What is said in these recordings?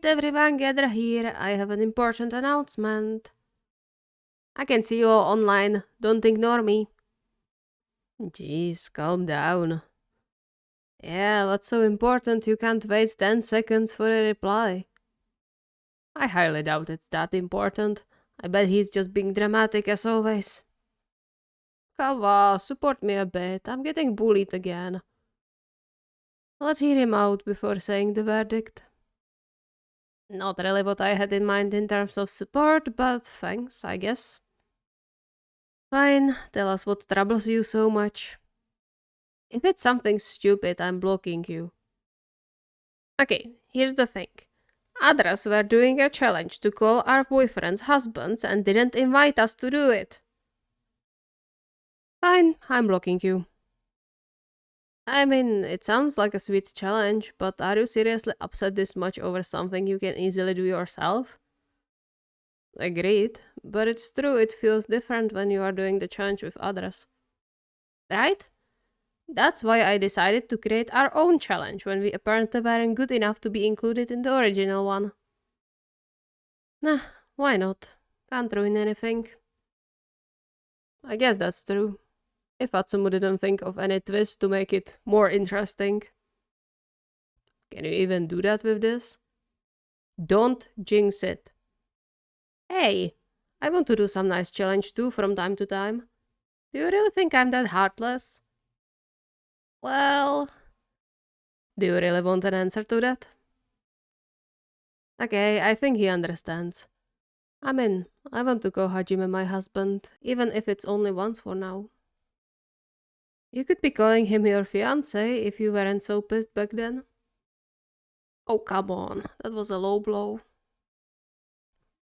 everyone gather here. I have an important announcement. I can see you all online. Don't ignore me. Jeez, calm down. Yeah, what's so important you can't wait 10 seconds for a reply? I highly doubt it's that important. I bet he's just being dramatic as always. Come on, support me a bit. I'm getting bullied again. Let's hear him out before saying the verdict. Not really what I had in mind in terms of support, but thanks, I guess. Fine, tell us what troubles you so much. If it's something stupid, I'm blocking you. Okay, here's the thing. Others were doing a challenge to call our boyfriends husbands and didn't invite us to do it. Fine, I'm blocking you. I mean, it sounds like a sweet challenge, but are you seriously upset this much over something you can easily do yourself? Agreed, but it's true it feels different when you are doing the challenge with others. Right? That's why I decided to create our own challenge when we apparently weren't good enough to be included in the original one. Nah, why not? Can't ruin anything. I guess that's true. If Atsumu didn't think of any twist to make it more interesting. Can you even do that with this? Don't jinx it. Hey, I want to do some nice challenge too from time to time. Do you really think I'm that heartless? Well, do you really want an answer to that? Okay, I think he understands. I mean, I want to call Hajime my husband, even if it's only once for now. You could be calling him your fiancé if you weren't so pissed back then. Oh, come on, that was a low blow.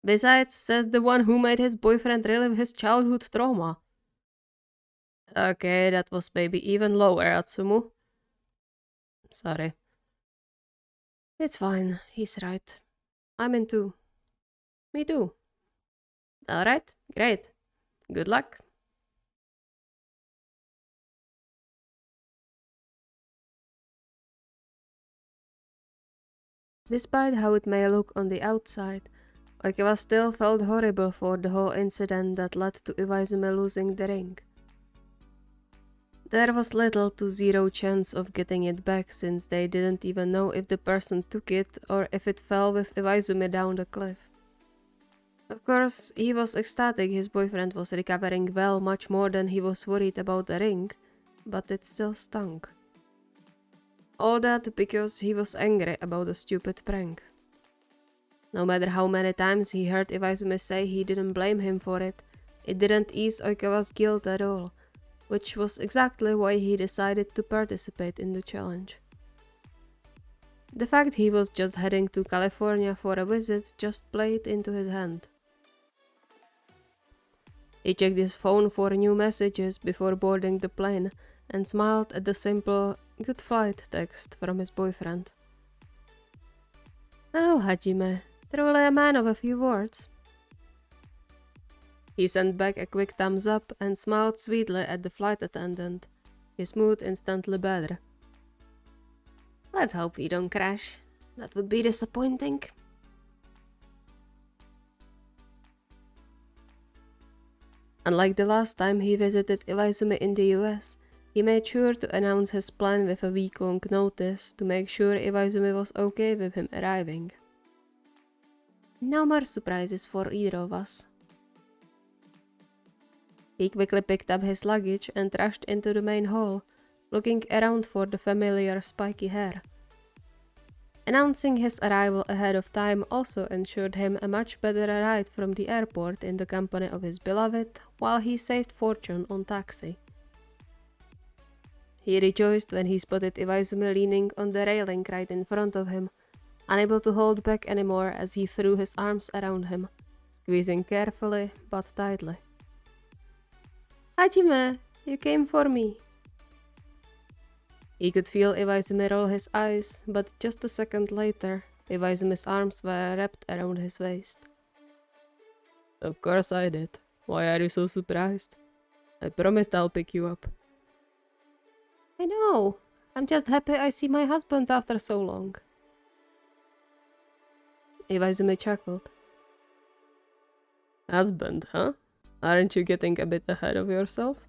Besides, says the one who made his boyfriend relive his childhood trauma. Okay, that was maybe even lower, Atsumu. Sorry. It's fine, he's right. I'm in too. Me too. Alright, great. Good luck. Despite how it may look on the outside, Oikewa still felt horrible for the whole incident that led to Iwaizumi losing the ring. There was little to zero chance of getting it back since they didn't even know if the person took it or if it fell with Iwaizumi down the cliff. Of course, he was ecstatic his boyfriend was recovering well much more than he was worried about the ring, but it still stung. All that because he was angry about the stupid prank. No matter how many times he heard Iwaizumi say he didn't blame him for it, it didn't ease Oikewa's guilt at all, which was exactly why he decided to participate in the challenge. The fact he was just heading to California for a visit just played into his hand. He checked his phone for new messages before boarding the plane and smiled at the simple "good flight" text from his boyfriend. Oh, Hajime, truly a man of a few words. He sent back a quick thumbs up and smiled sweetly at the flight attendant, his mood instantly better. Let's hope we don't crash. That would be disappointing. Unlike the last time he visited Iwaizumi in the US, he made sure to announce his plan with a week-long notice to make sure Iwaizumi was okay with him arriving. No more surprises for either of us. He quickly picked up his luggage and rushed into the main hall, looking around for the familiar spiky hair. Announcing his arrival ahead of time also ensured him a much better ride from the airport in the company of his beloved, while he saved fortune on taxi. He rejoiced when he spotted Iwaizumi leaning on the railing right in front of him, unable to hold back anymore as he threw his arms around him, squeezing carefully but tightly. Hajime, you came for me. He could feel Iwaizumi roll his eyes, but just a second later, Iwaizumi's arms were wrapped around his waist. Of course I did. Why are you so surprised? I promised I'll pick you up. I know. I'm just happy I see my husband after so long. Iwaizumi chuckled. Husband, huh? Aren't you getting a bit ahead of yourself?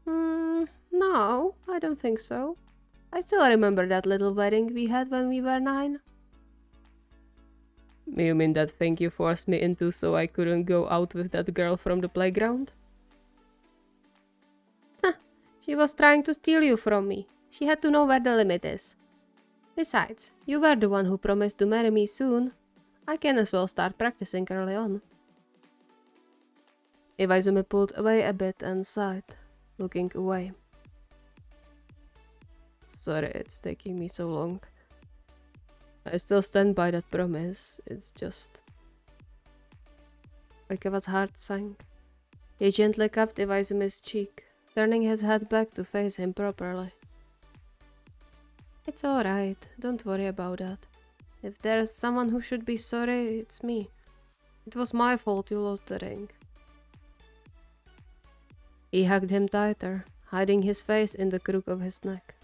No, I don't think so. I still remember that little wedding we had when we were 9. You mean that thing you forced me into so I couldn't go out with that girl from the playground? She was trying to steal you from me. She had to know where the limit is. Besides, you were the one who promised to marry me soon. I can as well start practicing early on. Iwaizumi pulled away a bit and sighed, looking away. Sorry it's taking me so long. I still stand by that promise, it's just... Oikawa's heart sank. He gently cupped Iwaizumi's cheek, turning his head back to face him properly. It's alright, don't worry about that. If there's someone who should be sorry, it's me. It was my fault you lost the ring. He hugged him tighter, hiding his face in the crook of his neck.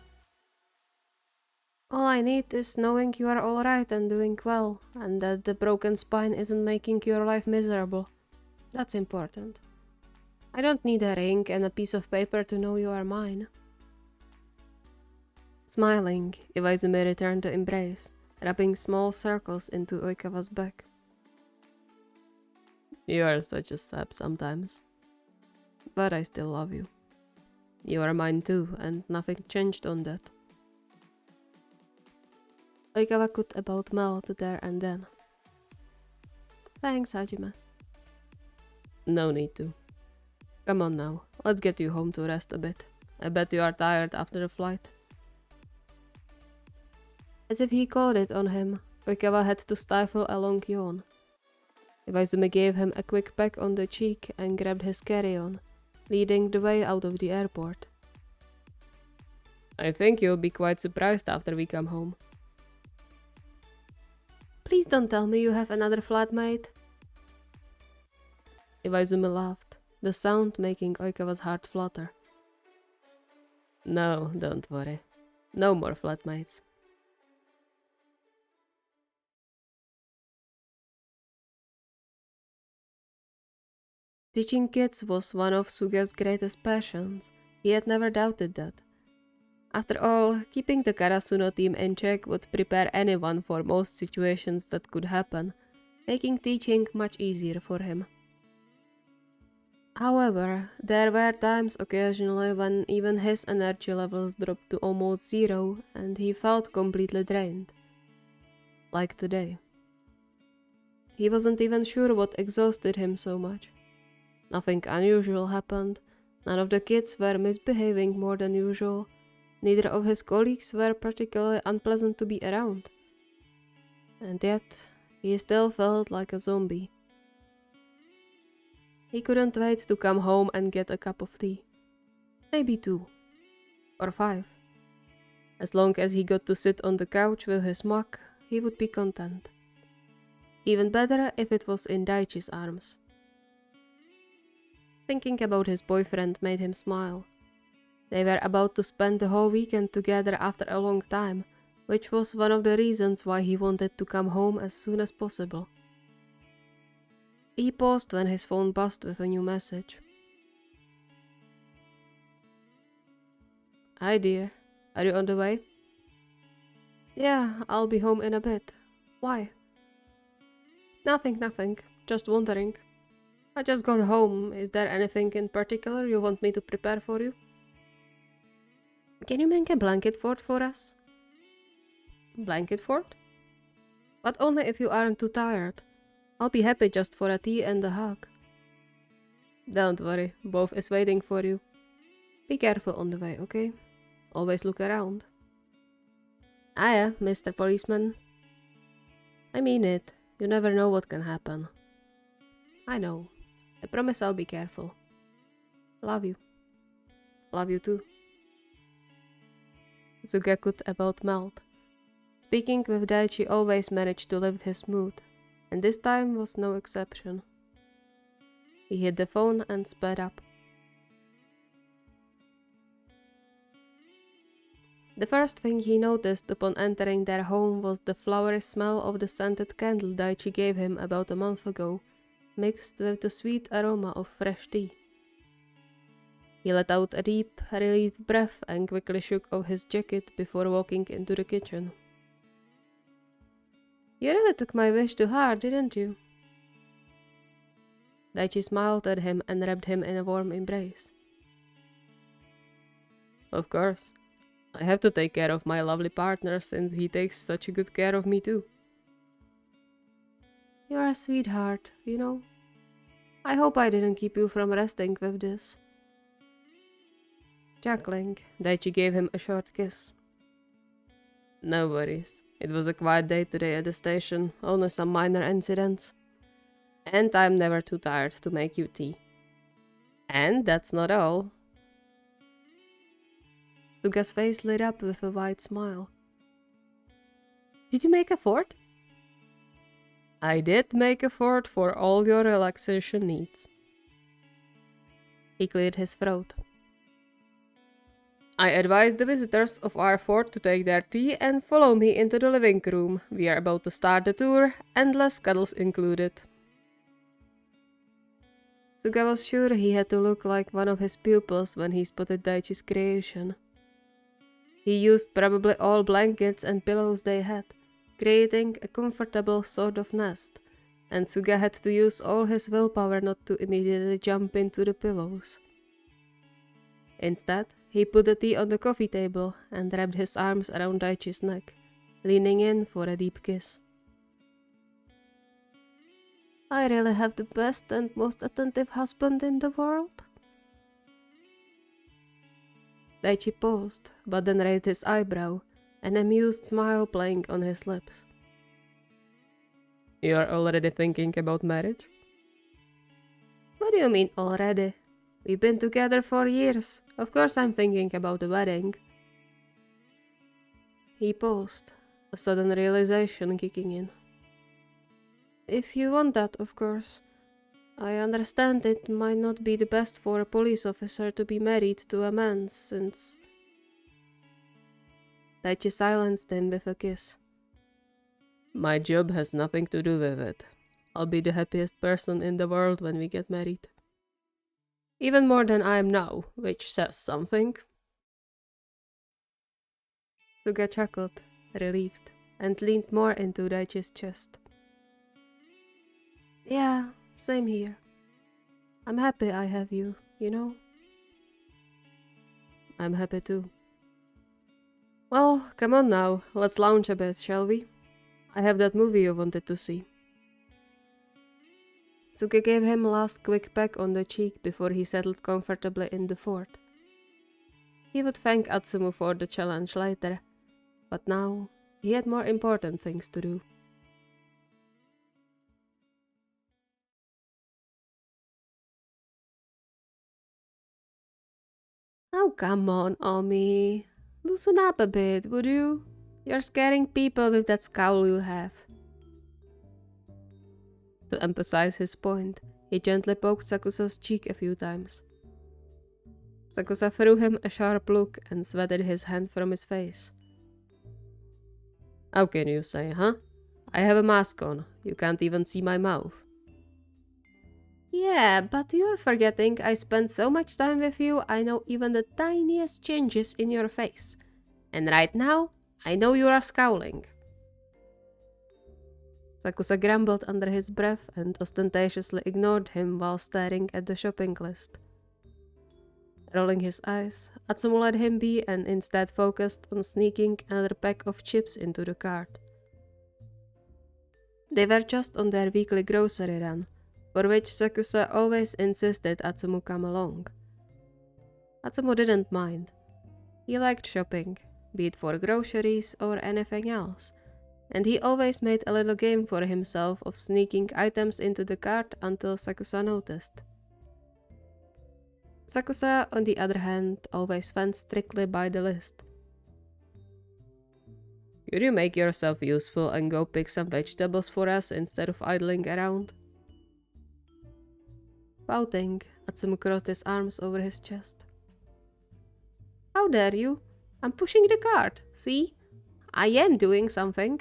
All I need is knowing you are alright and doing well, and that the broken spine isn't making your life miserable. That's important. I don't need a ring and a piece of paper to know you are mine. Smiling, Iwaizumi returned the embrace, rubbing small circles into Oikawa's back. You are such a sap sometimes. But I still love you. You are mine too, and nothing changed on that. Oikawa could about melt there and then. Thanks, Hajime. No need to. Come on now, let's get you home to rest a bit. I bet you are tired after the flight. As if he called it on him, Oikawa had to stifle a long yawn. Iwaizumi gave him a quick peck on the cheek and grabbed his carry-on, leading the way out of the airport. I think you'll be quite surprised after we come home. Please don't tell me you have another flatmate. Iwaizumi laughed, the sound making Oikawa's heart flutter. No, don't worry. No more flatmates. Teaching kids was one of Suga's greatest passions. He had never doubted that. After all, keeping the Karasuno team in check would prepare anyone for most situations that could happen, making teaching much easier for him. However, there were times occasionally when even his energy levels dropped to almost zero and he felt completely drained. Like today. He wasn't even sure what exhausted him so much. Nothing unusual happened, none of the kids were misbehaving more than usual, neither of his colleagues were particularly unpleasant to be around. And yet, he still felt like a zombie. He couldn't wait to come home and get a cup of tea. Maybe 2. Or 5. As long as he got to sit on the couch with his mug, he would be content. Even better if it was in Daichi's arms. Thinking about his boyfriend made him smile. They were about to spend the whole weekend together after a long time, which was one of the reasons why he wanted to come home as soon as possible. He paused when his phone buzzed with a new message. Hi dear, are you on the way? Yeah, I'll be home in a bit. Why? Nothing, just wondering. I just got home. Is there anything in particular you want me to prepare for you? Can you make a blanket fort for us? Blanket fort? But only if you aren't too tired. I'll be happy just for a tea and a hug. Don't worry, both is waiting for you. Be careful on the way, okay? Always look around. Hiya, Mr. Policeman. I mean it. You never know what can happen. I know. I promise I'll be careful. Love you. Love you too. Suga could about melt. Speaking with Daichi always managed to lift his mood, and this time was no exception. He hit the phone and sped up. The first thing he noticed upon entering their home was the flowery smell of the scented candle Daichi gave him about a month ago, mixed with the sweet aroma of fresh tea. He let out a deep, relieved breath and quickly shook off his jacket before walking into the kitchen. You really took my wish to heart, didn't you? Daichi smiled at him and wrapped him in a warm embrace. Of course. I have to take care of my lovely partner since he takes such a good care of me too. You're a sweetheart, you know. I hope I didn't keep you from resting with this. Chuckling, Daichi gave him a short kiss. No worries. It was a quiet day today at the station, only some minor incidents. And I'm never too tired to make you tea. And that's not all. Suga's face lit up with a wide smile. Did you make a fort? I did make a fort for all your relaxation needs. He cleared his throat. I advise the visitors of our fort to take their tea and follow me into the living room. We are about to start the tour, endless cuddles included. Suga was sure he had to look like one of his pupils when he spotted Daichi's creation. He used probably all blankets and pillows they had, creating a comfortable sort of nest, and Suga had to use all his willpower not to immediately jump into the pillows. Instead, he put the tea on the coffee table and wrapped his arms around Daichi's neck, leaning in for a deep kiss. I really have the best and most attentive husband in the world. Daichi paused, but then raised his eyebrow, an amused smile playing on his lips. You are already thinking about marriage? What do you mean already? We've been together for years. Of course I'm thinking about the wedding. He paused, a sudden realization kicking in. If you want that, of course. I understand it might not be the best for a police officer to be married to a man since... Daichi silenced him with a kiss. My job has nothing to do with it. I'll be the happiest person in the world when we get married. Even more than I am now, which says something. Suga chuckled, relieved, and leaned more into Daichi's chest. Yeah, same here. I'm happy I have you, you know? I'm happy too. Well, come on now, let's lounge a bit, shall we? I have that movie you wanted to see. Suga gave him a last quick peck on the cheek before he settled comfortably in the fort. He would thank Atsumu for the challenge later, but now he had more important things to do. Oh, come on, Omi. Loosen up a bit, would you? You're scaring people with that scowl you have. To emphasize his point, he gently poked Sakusa's cheek a few times. Sakusa threw him a sharp look and sweated his hand from his face. How can you say, huh? I have a mask on. You can't even see my mouth. Yeah, but you're forgetting I spent so much time with you, I know even the tiniest changes in your face. And right now, I know you are scowling. Sakusa grumbled under his breath and ostentatiously ignored him while staring at the shopping list. Rolling his eyes, Atsumu let him be and instead focused on sneaking another pack of chips into the cart. They were just on their weekly grocery run, for which Sakusa always insisted Atsumu come along. Atsumu didn't mind. He liked shopping, be it for groceries or anything else, and he always made a little game for himself of sneaking items into the cart until Sakusa noticed. Sakusa, on the other hand, always went strictly by the list. Could you make yourself useful and go pick some vegetables for us instead of idling around? Pouting, Atsumu crossed his arms over his chest. How dare you? I'm pushing the cart, see? I am doing something.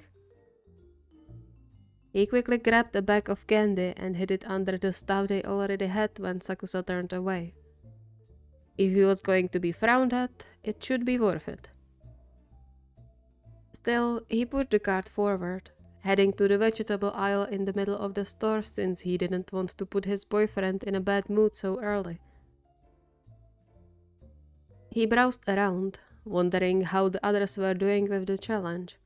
He quickly grabbed a bag of candy and hid it under the stuff they already had when Sakusa turned away. If he was going to be frowned at, it should be worth it. Still, he pushed the cart forward, heading to the vegetable aisle in the middle of the store since he didn't want to put his boyfriend in a bad mood so early. He browsed around, wondering how the others were doing with the challenge.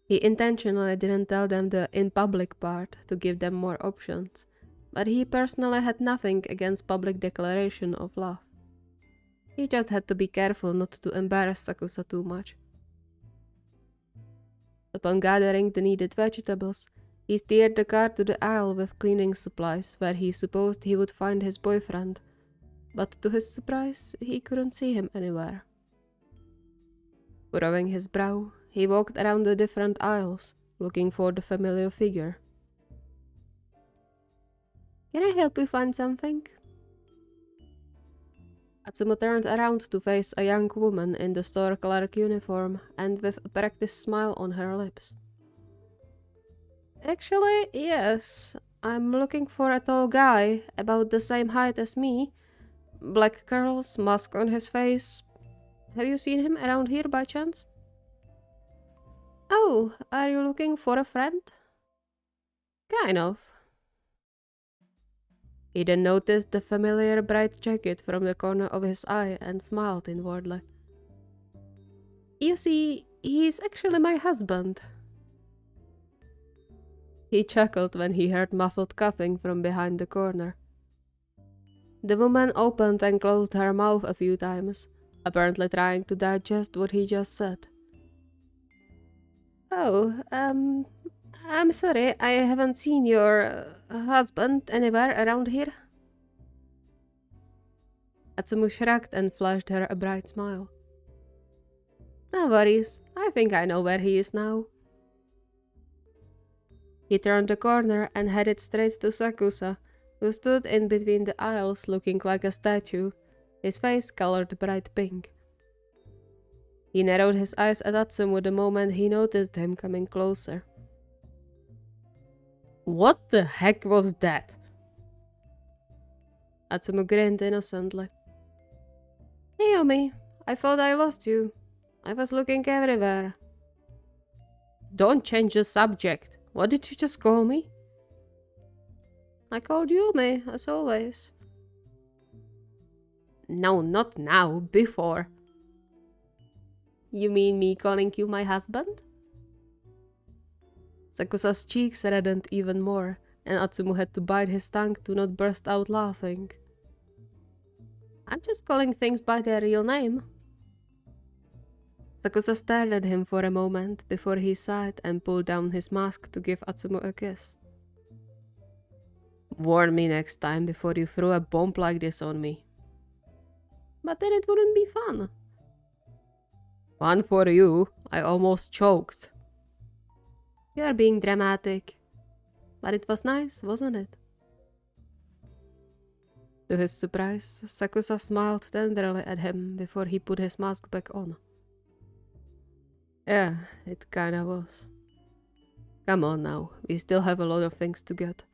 He intentionally didn't tell them the in public part to give them more options, but he personally had nothing against public declaration of love. He just had to be careful not to embarrass Sakusa too much. Upon gathering the needed vegetables, he steered the car to the aisle with cleaning supplies where he supposed he would find his boyfriend, but to his surprise, he couldn't see him anywhere. Furrowing his brow, he walked around the different aisles, looking for the familiar figure. Can I help you find something? Atsumo turned around to face a young woman in the store clerk uniform and with a practiced smile on her lips. Actually, yes. I'm looking for a tall guy, about the same height as me. Black curls, mask on his face. Have you seen him around here by chance? Oh, are you looking for a friend? Kind of. He then noticed the familiar bright jacket from the corner of his eye and smiled inwardly. You see, he's actually my husband. He chuckled when he heard muffled coughing from behind the corner. The woman opened and closed her mouth a few times, apparently trying to digest what he just said. Oh, I'm sorry, I haven't seen your husband anywhere around here. Atsumu shrugged and flashed her a bright smile. No worries, I think I know where he is now. He turned the corner and headed straight to Sakusa, who stood in between the aisles looking like a statue, his face colored bright pink. He narrowed his eyes at Atsumu the moment he noticed him coming closer. What the heck was that? Atsumu grinned innocently. Hey, Yumi, I thought I lost you. I was looking everywhere. Don't change the subject. What did you just call me? I called Yumi, as always. No, not now, before. You mean me calling you my husband? Sakusa's cheeks reddened even more, and Atsumu had to bite his tongue to not burst out laughing. I'm just calling things by their real name. Sakusa stared at him for a moment before he sighed and pulled down his mask to give Atsumu a kiss. Warn me next time before you throw a bomb like this on me. But then it wouldn't be fun. Fun for you. I almost choked. You're being dramatic. But it was nice, wasn't it? To his surprise, Sakusa smiled tenderly at him before he put his mask back on. Yeah, it kinda was. Come on now, we still have a lot of things to get.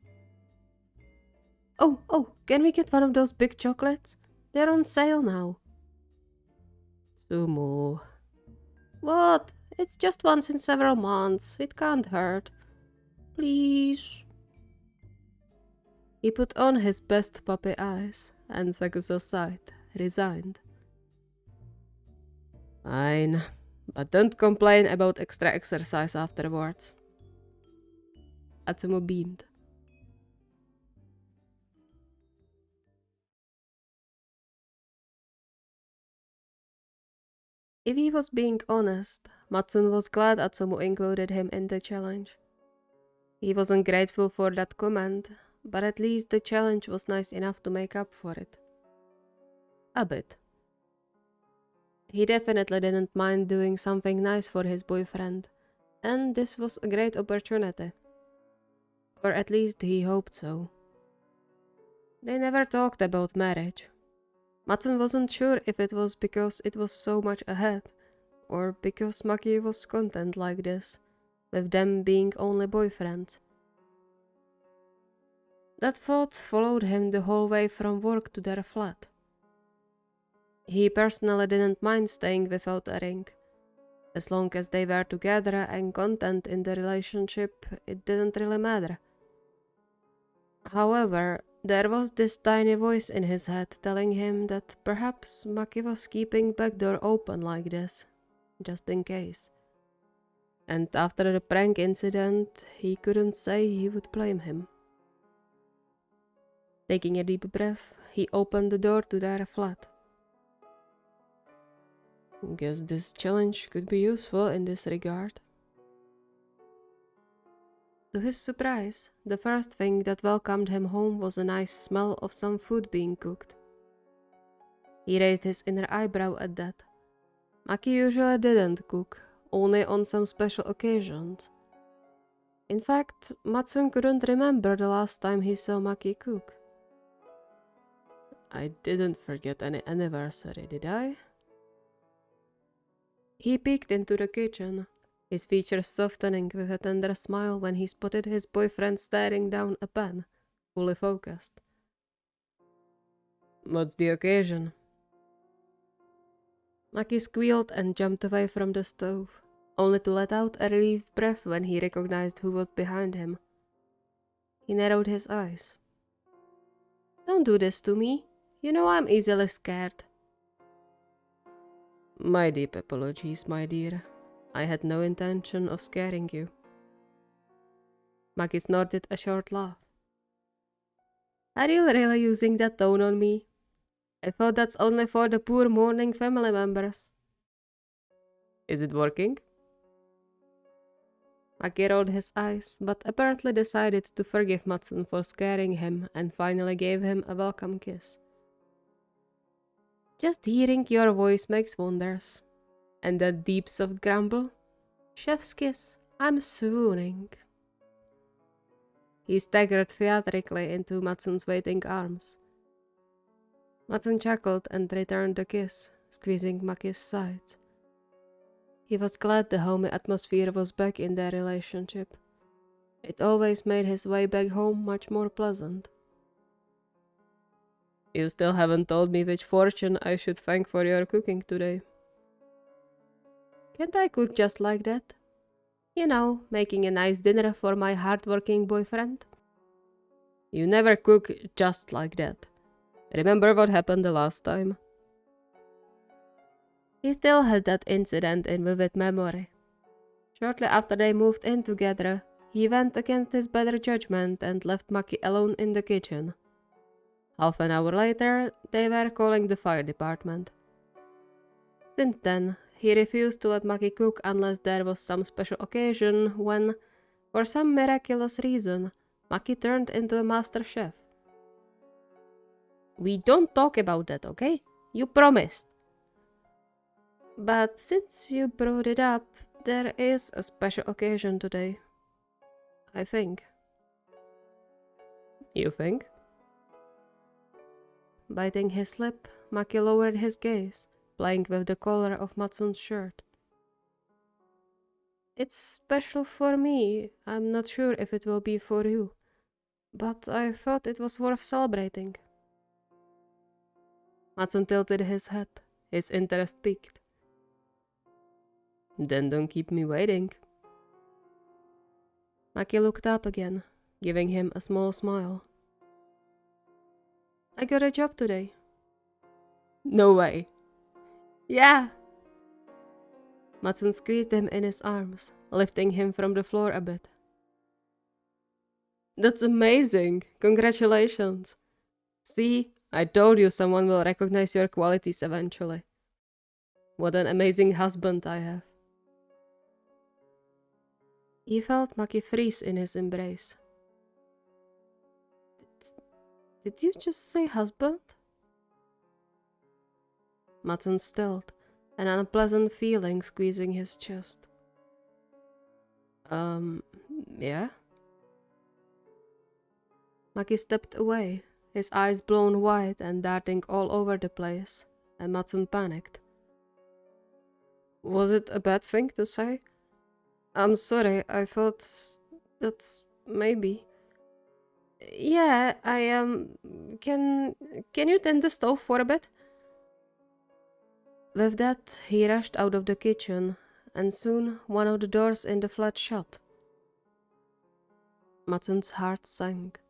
Oh, can we get one of those big chocolates? They're on sale now. Sumo. What? It's just once in several months. It can't hurt. Please. He put on his best puppy eyes, and Sakusa sighed, resigned. Fine, but don't complain about extra exercise afterwards. Atsumu beamed. If he was being honest, Matsun was glad Atsumu included him in the challenge. He wasn't grateful for that comment, but at least the challenge was nice enough to make up for it. A bit. He definitely didn't mind doing something nice for his boyfriend, and this was a great opportunity. Or at least he hoped so. They never talked about marriage. Matsun wasn't sure if it was because it was so much ahead, or because Maki was content like this, with them being only boyfriends. That thought followed him the whole way from work to their flat. He personally didn't mind staying without a ring. As long as they were together and content in the relationship, it didn't really matter. However, there was this tiny voice in his head telling him that perhaps Maki was keeping back door open like this, just in case. And after the prank incident, he couldn't say he would blame him. Taking a deep breath, he opened the door to their flat. Guess this challenge could be useful in this regard. To his surprise, the first thing that welcomed him home was a nice smell of some food being cooked. He raised his inner eyebrow at that. Maki usually didn't cook, only on some special occasions. In fact, Matsun couldn't remember the last time he saw Maki cook. I didn't forget any anniversary, did I? He peeked into the kitchen, his features softening with a tender smile when he spotted his boyfriend staring down a pan, fully focused. What's the occasion? Maki squealed and jumped away from the stove, only to let out a relieved breath when he recognized who was behind him. He narrowed his eyes. Don't do this to me. You know I'm easily scared. My deep apologies, my dear. I had no intention of scaring you. Maki snorted a short laugh. Are you really using that tone on me? I thought that's only for the poor mourning family members. Is it working? Maki rolled his eyes, but apparently decided to forgive Matsun for scaring him and finally gave him a welcome kiss. Just hearing your voice makes wonders. And that deep soft grumble? Chef's kiss, I'm swooning. He staggered theatrically into Matsun's waiting arms. Matsun chuckled and returned the kiss, squeezing Maki's sides. He was glad the homey atmosphere was back in their relationship. It always made his way back home much more pleasant. You still haven't told me which fortune I should thank for your cooking today. Can't I cook just like that? You know, making a nice dinner for my hard-working boyfriend. You never cook just like that. Remember what happened the last time? He still had that incident in vivid memory. Shortly after they moved in together, he went against his better judgment and left Maki alone in the kitchen. Half an hour later, they were calling the fire department. Since then, he refused to let Maki cook unless there was some special occasion when, for some miraculous reason, Maki turned into a master chef. We don't talk about that, okay? You promised. But since you brought it up, there is a special occasion today. I think. You think? Biting his lip, Maki lowered his gaze, playing with the collar of Matsun's shirt. It's special for me. I'm not sure if it will be for you. But I thought it was worth celebrating. Matsun tilted his head, his interest piqued. Then don't keep me waiting. Maki looked up again, giving him a small smile. I got a job today. No way. Yeah. Matsun squeezed him in his arms, lifting him from the floor a bit. That's amazing. Congratulations. See, I told you someone will recognize your qualities eventually. What an amazing husband I have. He felt Maki freeze in his embrace. Did you just say husband? Matsun stilled, an unpleasant feeling squeezing his chest. Yeah? Maki stepped away, his eyes blown wide and darting all over the place, and Matsun panicked. Was it a bad thing to say? I'm sorry, I thought that maybe. Yeah, can you tend the stove for a bit? With that, he rushed out of the kitchen, and soon one of the doors in the flat shut. Matsun's heart sank.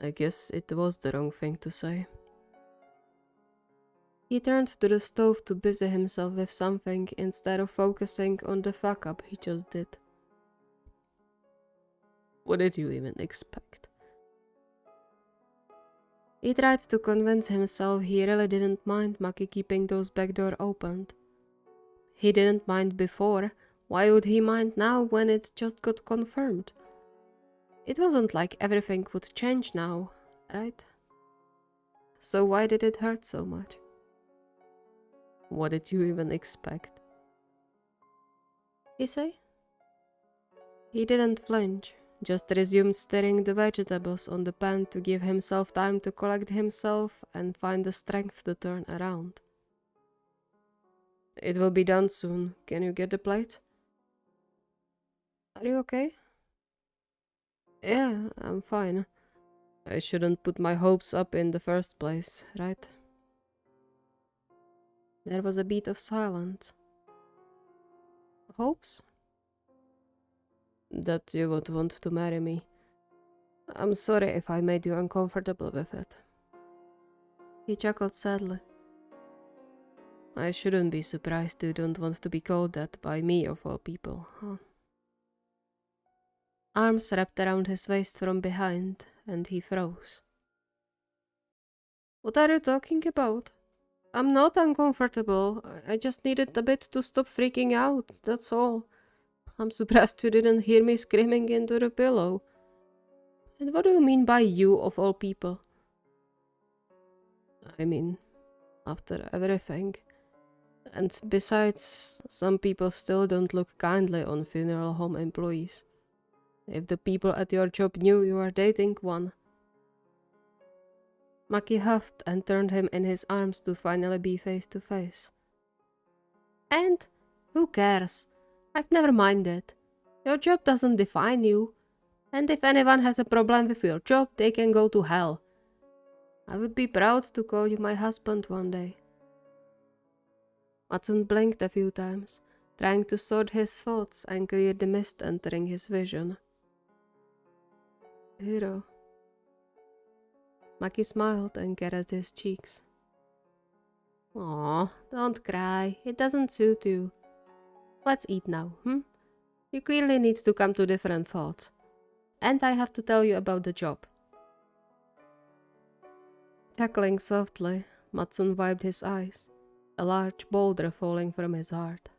I guess it was the wrong thing to say. He turned to the stove to busy himself with something instead of focusing on the fuck up he just did. What did you even expect? He tried to convince himself he really didn't mind Maki keeping those back doors opened. He didn't mind before, why would he mind now when it just got confirmed? It wasn't like everything would change now, right? So why did it hurt so much? What did you even expect? He say? He didn't flinch, just resumed stirring the vegetables on the pan to give himself time to collect himself and find the strength to turn around. It will be done soon. Can you get the plate? Are you okay? Yeah, I'm fine. I shouldn't put my hopes up in the first place, right? There was a beat of silence. Hopes? That you would want to marry me. I'm sorry if I made you uncomfortable with it. He chuckled sadly. I shouldn't be surprised you don't want to be called that by me of all people, huh? Arms wrapped around his waist from behind, and he froze. What are you talking about? I'm not uncomfortable. I just needed a bit to stop freaking out, that's all. I'm surprised you didn't hear me screaming into the pillow. And what do you mean by you of all people? I mean, after everything. And besides, some people still don't look kindly on funeral home employees. If the people at your job knew you were dating one. Maki huffed and turned him in his arms to finally be face to face. And? Who cares? I've never minded. Your job doesn't define you. And if anyone has a problem with your job, they can go to hell. I would be proud to call you my husband one day. Matsun blinked a few times, trying to sort his thoughts and clear the mist entering his vision. Hiro. Maki smiled and caressed his cheeks. Aw, don't cry. It doesn't suit you. Let's eat now, You clearly need to come to different thoughts. And I have to tell you about the job. Chuckling softly, Matsun wiped his eyes, a large boulder falling from his heart.